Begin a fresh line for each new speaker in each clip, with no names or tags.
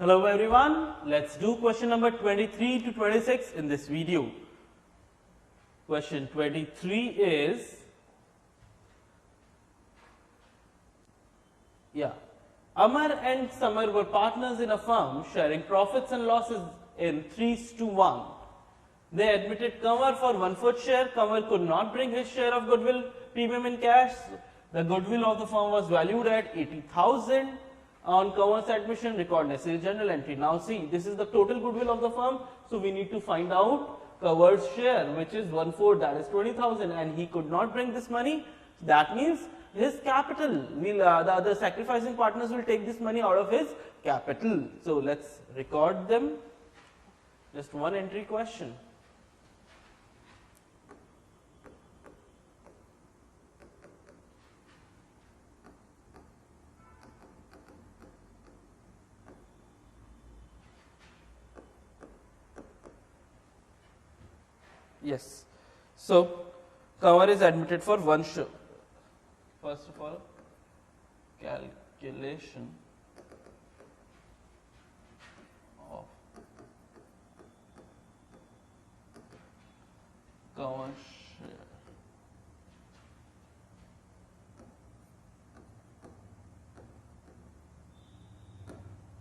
Hello everyone, let's do question number 23 to 26 in this video. Question 23 is, Amar and Samar were partners in a firm sharing profits and losses in 3:1. They admitted Kanwar for 1/4 share. Kanwar could not bring his share of goodwill premium in cash. The goodwill of the firm was valued at 80,000. On Kanwar's admission, record necessary journal entry. Now see, this is the total goodwill of the firm. So we need to find out Kanwar's share, which is 1/4, that is 20,000, and he could not bring this money. That means his capital, the other sacrificing partners will take this money out of his capital. So let's record them. Just one entry question. Yes. So Kanwar is admitted for one share. First of all, calculation of Kanwar share.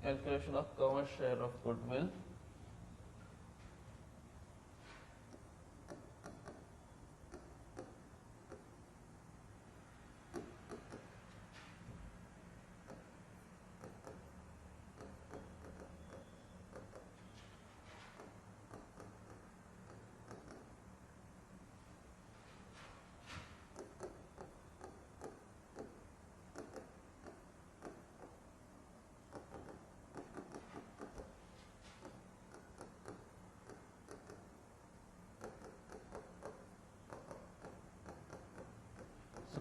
Calculation of Kanwar share of goodwill.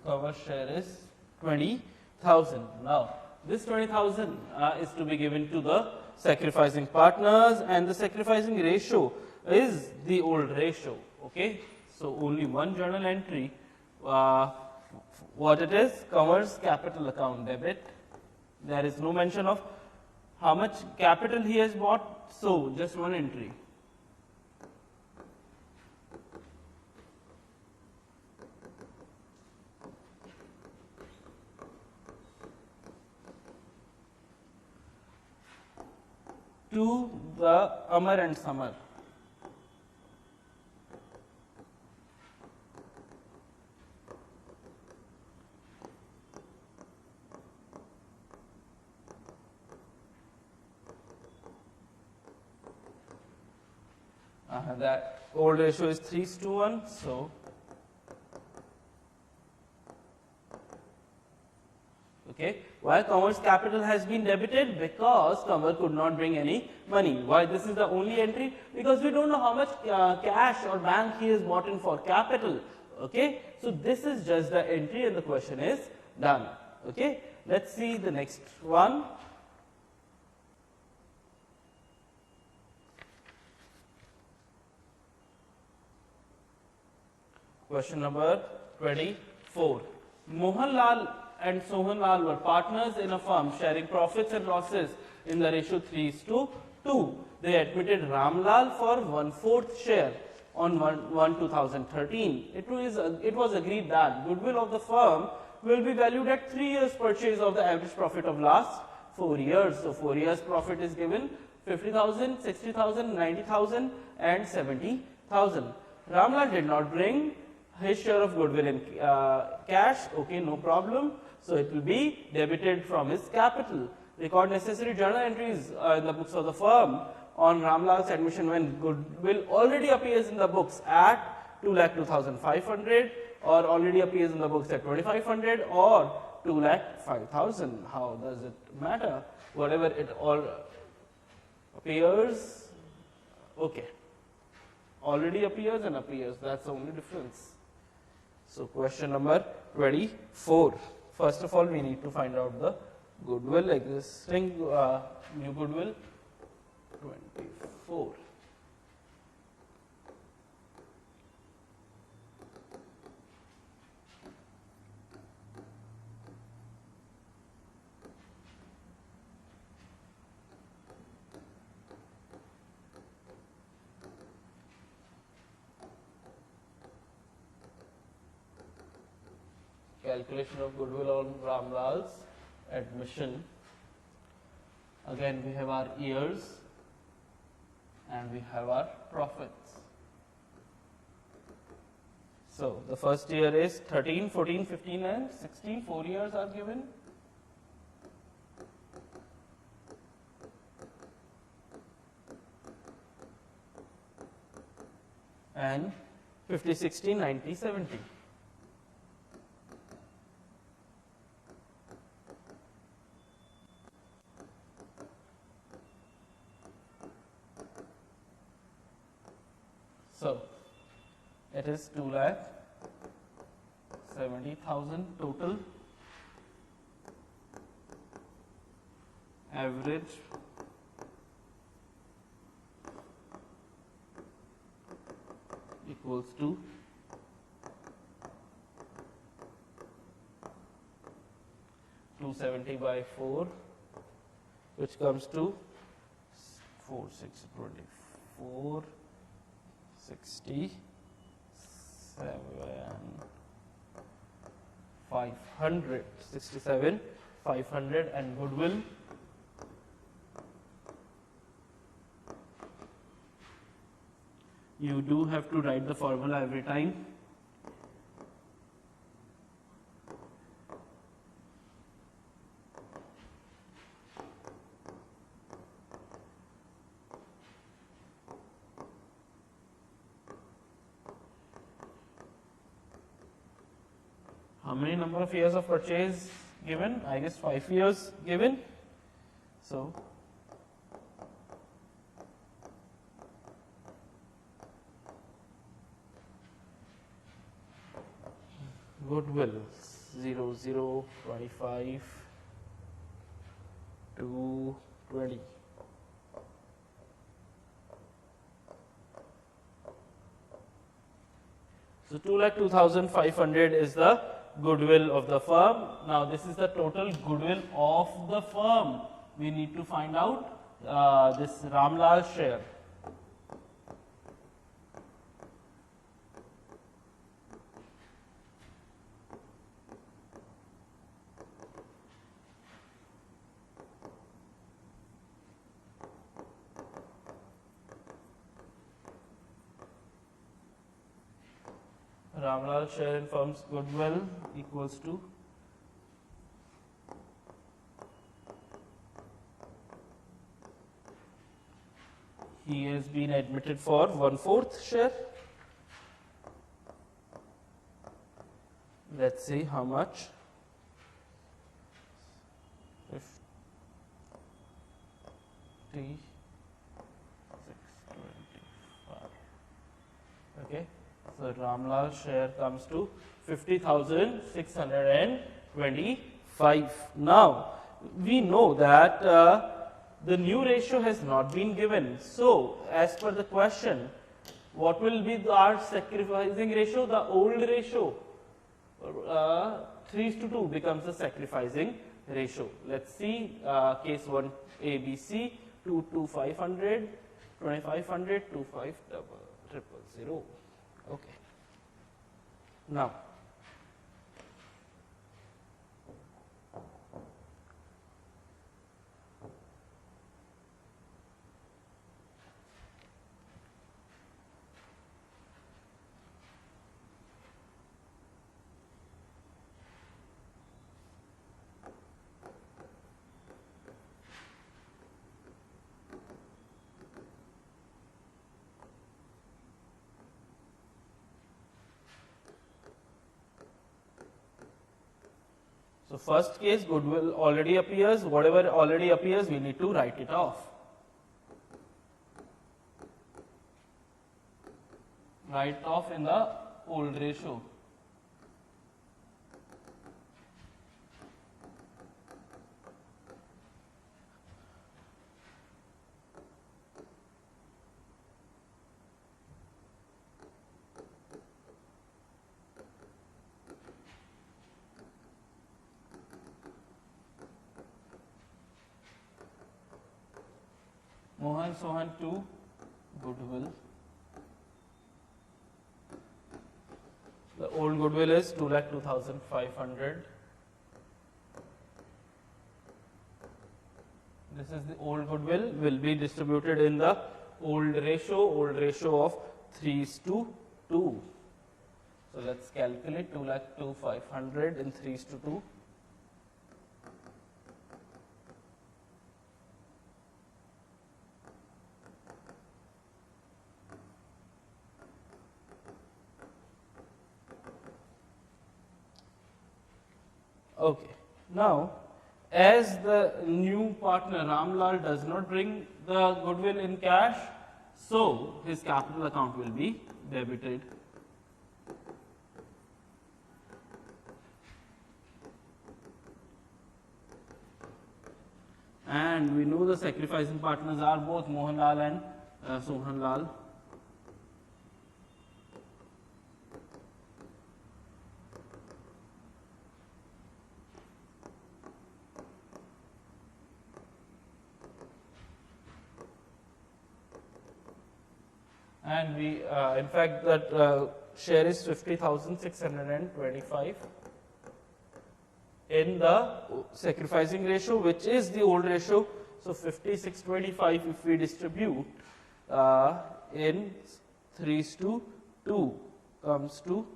Kanwar share is 20,000. Now, this 20,000 is to be given to the sacrificing partners, and the sacrificing ratio is the old ratio. Okay, so only one journal entry. What it is? Kanwar's capital account debit. There is no mention of how much capital he has bought. So just one entry. To the Amar and Samar. That old ratio is 3:1, so okay. Why Kanwar's capital has been debited? Because Kanwar could not bring any money. Why this is the only entry? Because we don't know how much cash or bank he has bought in for capital. Okay, so this is just the entry, and the question is done. Okay, let's see the next one. Question number 24. Mohanlal and Sohanlal were partners in a firm sharing profits and losses in the ratio 3:2. They admitted Ramlal for 1/4 share on 1/1/2013. It was agreed that goodwill of the firm will be valued at 3 years purchase of the average profit of last 4 years. So 4 years profit is given 50,000, 60,000, 90,000 and 70,000. Ramlal did not bring his share of goodwill in cash. Okay, no problem. So it will be debited from his capital. Record necessary journal entries in the books of the firm on Ramlal's admission when goodwill already appears in the books at 2,02,500, or already appears in the books at 2,500, or 2,05,000. How does it matter? Whatever it all appears, okay. Already appears and appears. That's the only difference. So question number 24. First of all, we need to find out the goodwill existing, new goodwill 24. calculation of goodwill on Ramlal's admission. Again, we have our years and we have our profits. So, the first year is 13, 14, 15 and 16, 4 years are given. And 50, 60, 90, 70. So, it is 2,70,000 total average equals to 270 by 4, which comes to 4, 6, 24, 67, 500, 67, 500 and goodwill. You do have to write the formula every time. How many number of years of purchase given? I guess 5 years given. So, goodwill 0, 0, 25 to 20. So 2,02,500 is the goodwill of the firm. Now this is the total goodwill of the firm. We need to find out this Ramlal share. Ramlal share in firm's goodwill equals to he has been admitted for 1/4 share. Let's see how much. 50, 625. Okay. So Ramlal share comes to 50,625. Now we know that the new ratio has not been given. So as per the question, what will be our sacrificing ratio? The old ratio 3:2 becomes the sacrificing ratio. Let's see case 1 ABC 2,500, 2,500, 2,500. Okay. Now, so first case goodwill already appears, whatever already appears we need to write it off. Write off in the old ratio. Mohan Sohan to goodwill. The old goodwill is 2,02,500. This is the old goodwill, will be distributed in the old ratio of 3:2. So let's calculate 2,02,500 in 3:2. Okay. Now, as the new partner Ramlal does not bring the goodwill in cash, so his capital account will be debited. And we know the sacrificing partners are both Mohanlal and Sohanlal. And we, in fact, that share is 50,625 in the sacrificing ratio, which is the old ratio. So 50,625 if we distribute in 3:2 comes to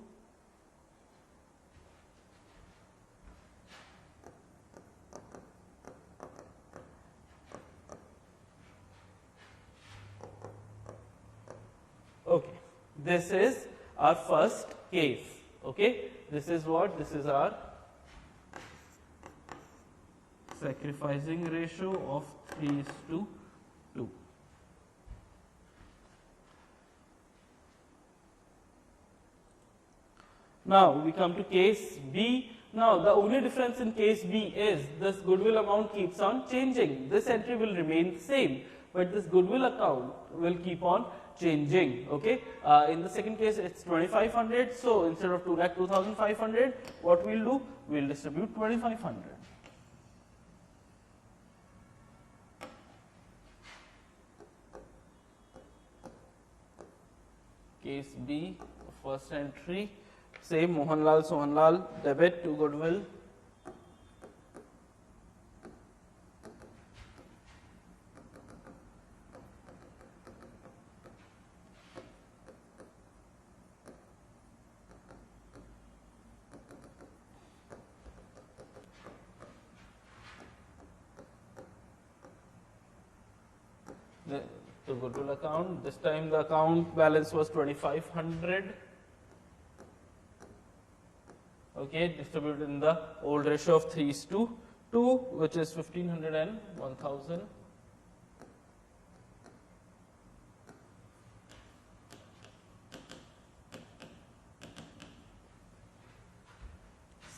'Okay, this is our first case. Okay, this is what? This is our sacrificing ratio of 3:2. Now we come to case B. Now the only difference in case B is this goodwill amount keeps on changing. This entry will remain the same, but this goodwill account will keep on changing. Okay. In the second case, it's 2,500. So instead of 2,02,500, what we'll do? We'll distribute 2,500. Case B, first entry, same Mohanlal, Sohanlal, debit to goodwill. To goodwill account. This time the account balance was 2,500. Okay, distributed in the old ratio of 3:2, which is 1,500 and 1,000.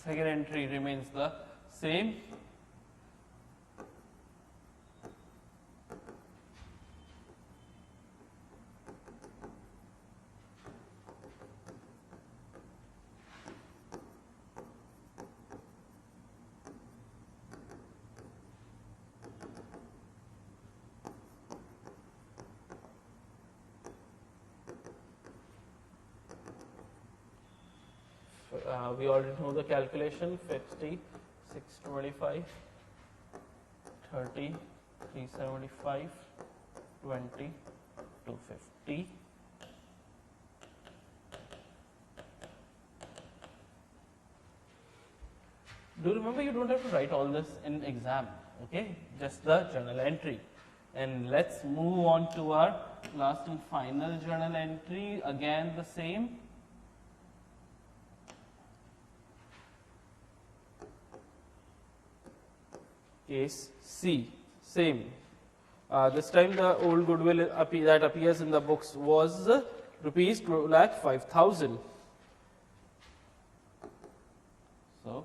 Second entry remains the same. We already know the calculation: 50, 625, 30, 375, 20, 250. Do remember, you don't have to write all this in exam, okay? Just the journal entry. And let's move on to our last and final journal entry. Again, the same. Case C, same. This time the old goodwill that appears in the books was rupees 2,05,000. So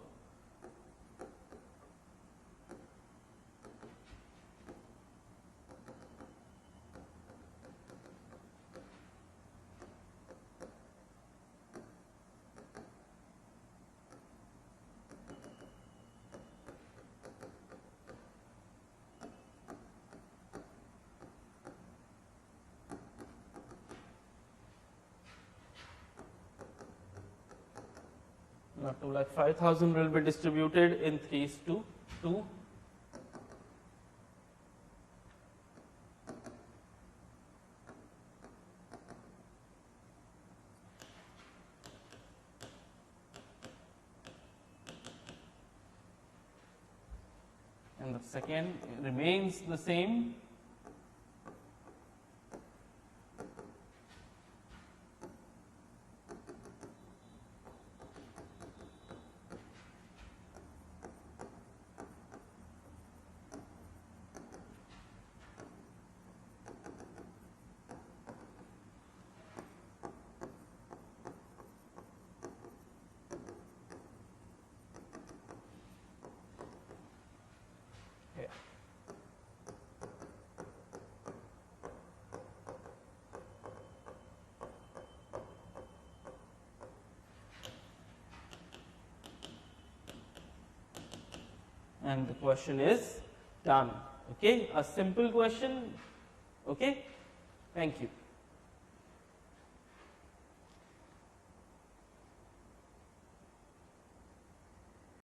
Now 2,05,000 will be distributed in 3:2. And the second remains the same. Here. And the question is done. Okay, a simple question. Okay, thank you.